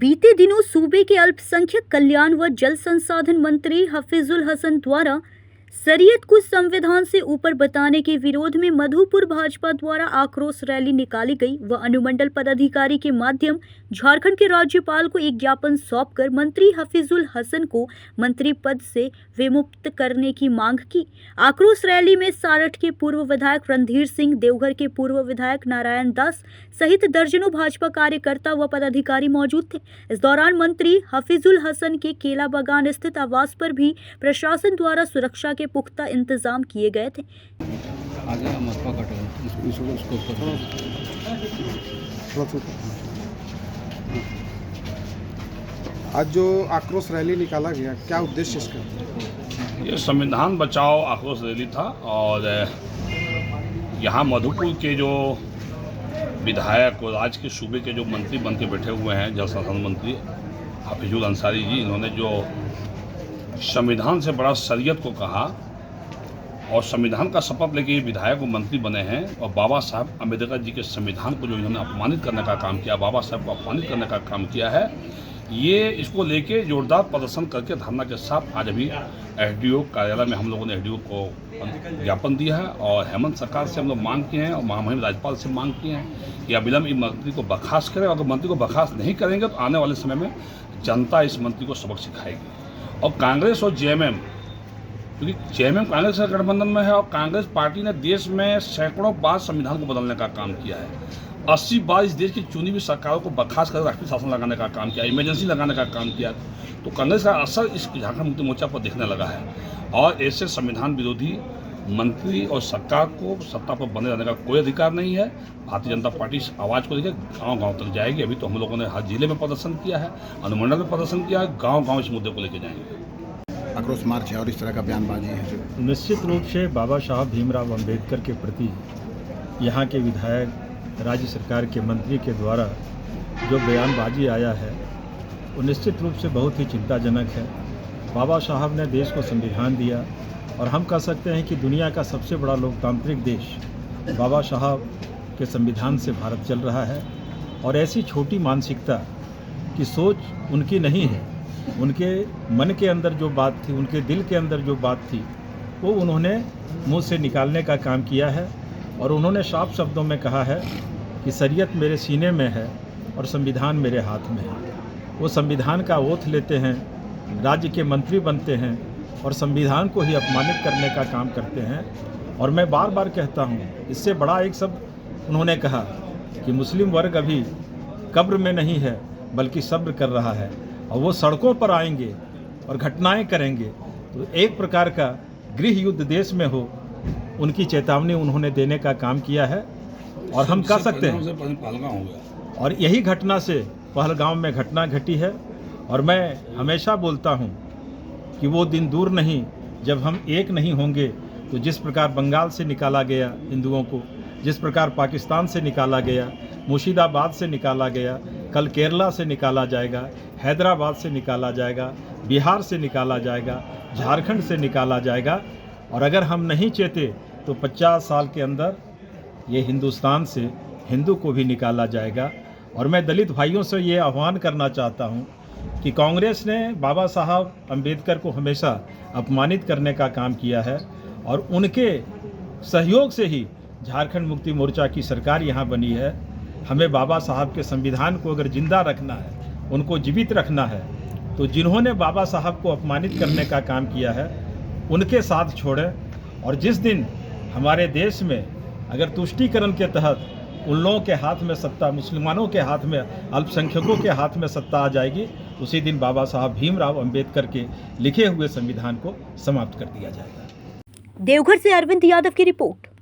बीते दिनों सूबे के अल्पसंख्यक कल्याण व जल संसाधन मंत्री हफीजुल हसन द्वारा शरीयत को संविधान से ऊपर बताने के विरोध में मधुपुर भाजपा द्वारा आक्रोश रैली निकाली गई व अनुमंडल पदाधिकारी के माध्यम झारखंड के राज्यपाल को एक ज्ञापन सौंपकर मंत्री हफीजुल हसन को मंत्री पद से विमुक्त करने की मांग की। आक्रोश रैली में सारठ के पूर्व विधायक रणधीर सिंह, देवघर के पूर्व विधायक नारायण दास सहित दर्जनों भाजपा कार्यकर्ता व पदाधिकारी मौजूद थे। इस दौरान मंत्री हफीजुल हसन के केला बागान स्थित आवास पर भी प्रशासन द्वारा सुरक्षा के पुख्ता इंतजाम किए गए थे। आज जो आक्रोश रैली निकाला गया, क्या उद्देश्य इसका? ये संविधान बचाओ आक्रोश रैली था और यहाँ मधुपुर के जो विधायक और आज के सूबे के जो मंत्री बन के बैठे हुए हैं, जल संसाधन मंत्री हफीजुल अंसारी जी, इन्होंने जो संविधान से बड़ा शरीयत को कहा और संविधान का शपथ लेके ये विधायक और मंत्री बने हैं और बाबा साहब अम्बेडकर जी के संविधान को जो इन्होंने अपमानित करने का काम किया, बाबा साहब को अपमानित करने का काम किया है, ये इसको लेके जोरदार प्रदर्शन करके धरना के साथ आज अभी एसडीओ कार्यालय में हम लोगों ने एसडीओ को ज्ञापन दिया है और हेमंत सरकार से हम लोग मांग किए हैं और महामहिम राज्यपाल से मांग किए हैं कि अविलंब इस मंत्री को बर्खास्त करें। अगर मंत्री को बर्खास्त नहीं करेंगे तो आने वाले समय में जनता इस मंत्री को सबक सिखाएगी। और कांग्रेस और जेएमएम, क्योंकि जेएमएम कांग्रेस के गठबंधन में है और कांग्रेस पार्टी ने देश में सैकड़ों बार संविधान को बदलने का काम किया है। 80 बार इस देश की चुनी हुई सरकारों को बर्खास्त कर राष्ट्रीय शासन लगाने का काम किया, इमरजेंसी लगाने का काम किया। तो कांग्रेस का असर इस झारखंड मुक्ति मोर्चा पर दिखने लगा है और ऐसे संविधान विरोधी मंत्री और सरकार को सत्ता पर बने रहने का कोई अधिकार नहीं है। भारतीय जनता पार्टी इस आवाज़ को लेकर गांव-गांव तक जाएगी। अभी तो हम लोगों ने हर जिले में प्रदर्शन किया है, अनुमंडल में प्रदर्शन किया है, गांव-गांव इस मुद्दे को लेकर जाएंगे। आक्रोश मार्च है और इस तरह का बयानबाजी है जो निश्चित रूप से बाबा साहब भीमराव अंबेडकर के प्रति यहाँ के विधायक, राज्य सरकार के मंत्री के द्वारा जो बयानबाजी आया है वो निश्चित रूप से बहुत ही चिंताजनक है। बाबा साहब ने देश को संविधान दिया और हम कह सकते हैं कि दुनिया का सबसे बड़ा लोकतांत्रिक देश बाबा साहब के संविधान से भारत चल रहा है। और ऐसी छोटी मानसिकता की सोच उनकी नहीं है। उनके मन के अंदर जो बात थी, उनके दिल के अंदर जो बात थी, वो उन्होंने मुंह से निकालने का काम किया है और उन्होंने साफ शब्दों में कहा है कि शरीयत मेरे सीने में है और संविधान मेरे हाथ में है। वो संविधान का ओथ लेते हैं, राज्य के मंत्री बनते हैं और संविधान को ही अपमानित करने का काम करते हैं। और मैं बार बार कहता हूँ, इससे बड़ा एक शब्द उन्होंने कहा कि मुस्लिम वर्ग अभी कब्र में नहीं है बल्कि सब्र कर रहा है और वो सड़कों पर आएंगे और घटनाएं करेंगे। तो एक प्रकार का गृह युद्ध देश में हो, उनकी चेतावनी उन्होंने देने का काम किया है। और हम कह सकते हैं और यही घटना से पहलगाम में घटना घटी है। और मैं हमेशा बोलता हूँ कि वो दिन दूर नहीं जब हम एक नहीं होंगे। तो जिस प्रकार बंगाल से निकाला गया हिंदुओं को, जिस प्रकार पाकिस्तान से निकाला गया, मुर्शिदाबाद से निकाला गया, कल केरला से निकाला जाएगा, हैदराबाद से निकाला जाएगा, बिहार से निकाला जाएगा, झारखंड से निकाला जाएगा। और अगर हम नहीं चेते तो 50 साल के अंदर ये हिंदुस्तान से हिंदू को भी निकाला जाएगा। और मैं दलित भाइयों से ये आह्वान करना चाहता हूँ कि कांग्रेस ने बाबा साहब अम्बेडकर को हमेशा अपमानित करने का काम किया है और उनके सहयोग से ही झारखंड मुक्ति मोर्चा की सरकार यहाँ बनी है। हमें बाबा साहब के संविधान को अगर जिंदा रखना है, उनको जीवित रखना है, तो जिन्होंने बाबा साहब को अपमानित करने का काम किया है उनके साथ छोड़ें। और जिस दिन हमारे देश में अगर तुष्टीकरण के तहत उन लोगों के हाथ में सत्ता, मुसलमानों के हाथ में, अल्पसंख्यकों के हाथ में सत्ता आ जाएगी, उसी दिन बाबा साहब भीमराव अंबेडकर के लिखे हुए संविधान को समाप्त कर दिया जाएगा। देवघर से अरविंद यादव की रिपोर्ट।